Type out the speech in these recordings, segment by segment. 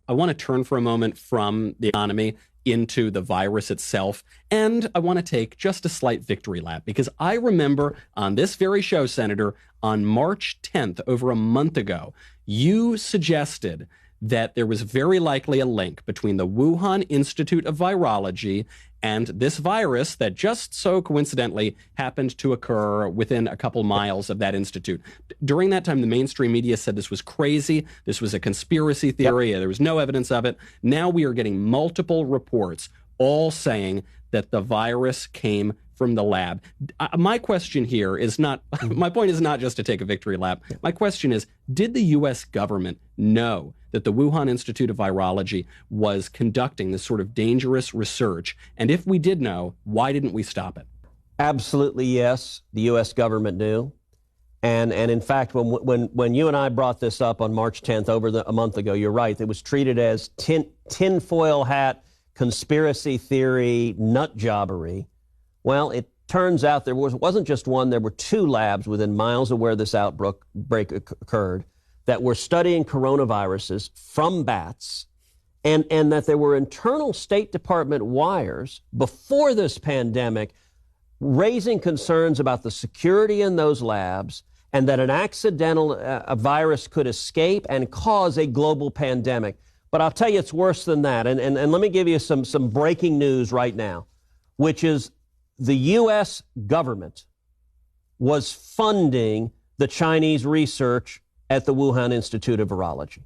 I want to turn for a moment from the economy into the virus itself. And I want to take just a slight victory lap, because I remember on this very show, Senator, on March 10th, over a month ago, you suggested that there was very likely a link between the Wuhan Institute of Virology and this virus that just so coincidentally happened to occur within a couple miles of that institute. During that time, the mainstream media said this was crazy. This was a conspiracy theory. There was no evidence of it. Now we are getting multiple reports all saying that the virus came from the lab. My question here is not, my point is not just to take a victory lap. My question is, did the U.S. government know that the Wuhan Institute of Virology was conducting this sort of dangerous research? And if we did know, why didn't we stop it? Absolutely, yes. The U.S. government knew. And in fact, when you and I brought this up on March 10th, a month ago, you're right, it was treated as tinfoil hat, conspiracy theory, nut jobbery. Well, it turns out there wasn't just one, there were two labs within miles of where this outbreak occurred that were studying coronaviruses from bats, and that there were internal State Department wires before this pandemic raising concerns about the security in those labs, and that an accidental a virus could escape and cause a global pandemic. But I'll tell you, it's worse than that. And let me give you some breaking news right now, which is the U.S. government was funding the Chinese research at the Wuhan Institute of Virology.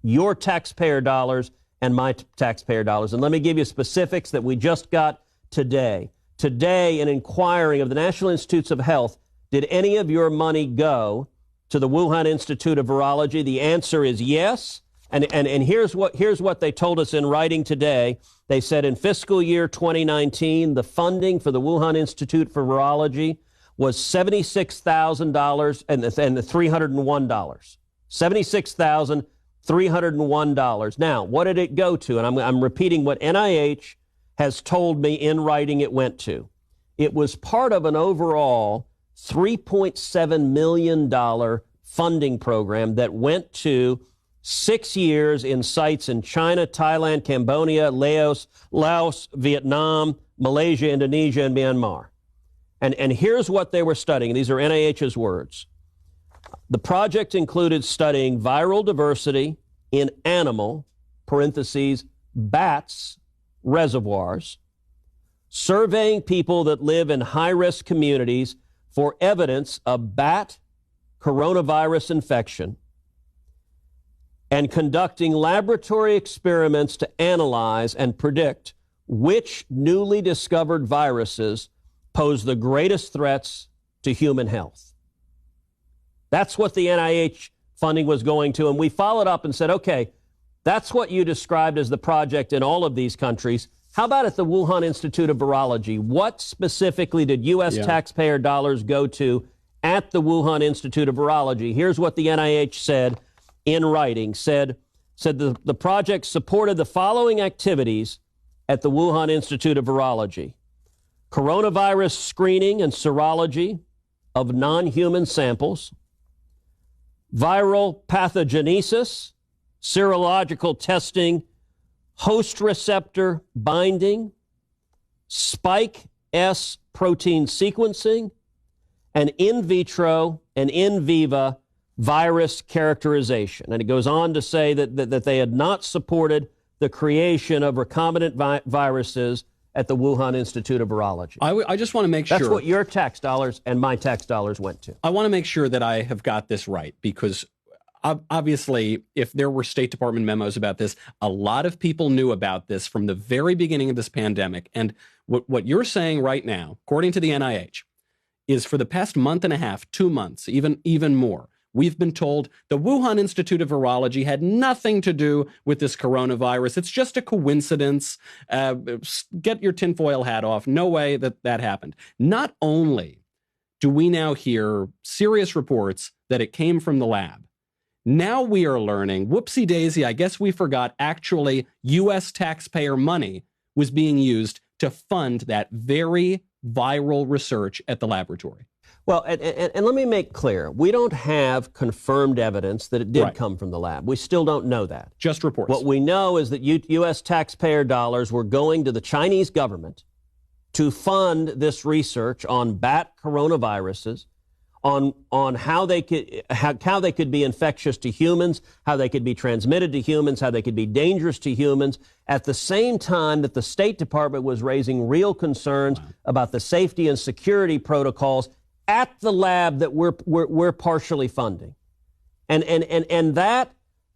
Your taxpayer dollars and my taxpayer dollars. And let me give you specifics that we just got today. Today, an inquiring of the National Institutes of Health, did any of your money go to the Wuhan Institute of Virology? The answer is yes. And here's what they told us in writing today. They said in fiscal year 2019, the funding for the Wuhan Institute for Virology was $76,000 and $301. $76,301. Now, what did it go to? And I'm repeating what NIH has told me in writing it went to. It was part of an overall $3.7 million funding program that went to 6 years in sites in China, Thailand, Cambodia, Laos, Vietnam, Malaysia, Indonesia, and Myanmar. And here's what they were studying. These are NIH's words. The project included studying viral diversity in animal, parentheses, bats, reservoirs, surveying people that live in high-risk communities for evidence of bat coronavirus infection, and conducting laboratory experiments to analyze and predict which newly discovered viruses pose the greatest threats to human health. That's what the NIH funding was going to. And we followed up and said, okay, that's what you described as the project in all of these countries. How about at the Wuhan Institute of Virology? What specifically did U.S. taxpayer dollars go to at the Wuhan Institute of Virology? Here's what the NIH said in writing, said the project supported the following activities at the Wuhan Institute of Virology: coronavirus screening and serology of non-human samples, viral pathogenesis, serological testing, host receptor binding, spike S protein sequencing, and in vitro and in vivo virus characterization. And it goes on to say that they had not supported the creation of recombinant viruses at the Wuhan Institute of Virology. I just want to make sure. That's what your tax dollars and my tax dollars went to. I want to make sure that I have got this right, because obviously, if there were State Department memos about this, a lot of people knew about this from the very beginning of this pandemic. And what you're saying right now, according to the NIH, is for the past month and a half, 2 months, even more, we've been told the Wuhan Institute of Virology had nothing to do with this coronavirus. It's just a coincidence. Get your tinfoil hat off. No way that happened. Not only do we now hear serious reports that it came from the lab, now we are learning, whoopsie daisy, I guess we forgot, actually U.S. taxpayer money was being used to fund that very viral research at the laboratory. Well, and let me make clear, we don't have confirmed evidence that it did Right. come from the lab. We still don't know that. Just reports. What we know is that U.S. taxpayer dollars were going to the Chinese government to fund this research on bat coronaviruses, on how they could be infectious to humans, how they could be transmitted to humans, how they could be dangerous to humans, at the same time that the State Department was raising real concerns about the safety and security protocols at the lab that we're partially funding. And that,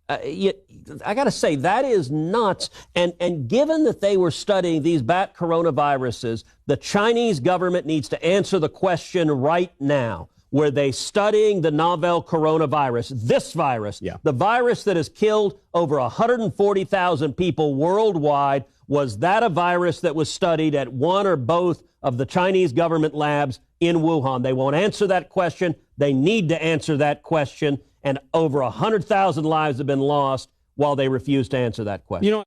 I got to say, that is nuts. And given that they were studying these bat coronaviruses, the Chinese government needs to answer the question right now. Were they studying the novel coronavirus, this virus, the virus that has killed over 140,000 people worldwide? Was that a virus that was studied at one or both of the Chinese government labs in Wuhan? They won't answer that question. They need to answer that question. And over 100,000 lives have been lost while they refuse to answer that question. You know,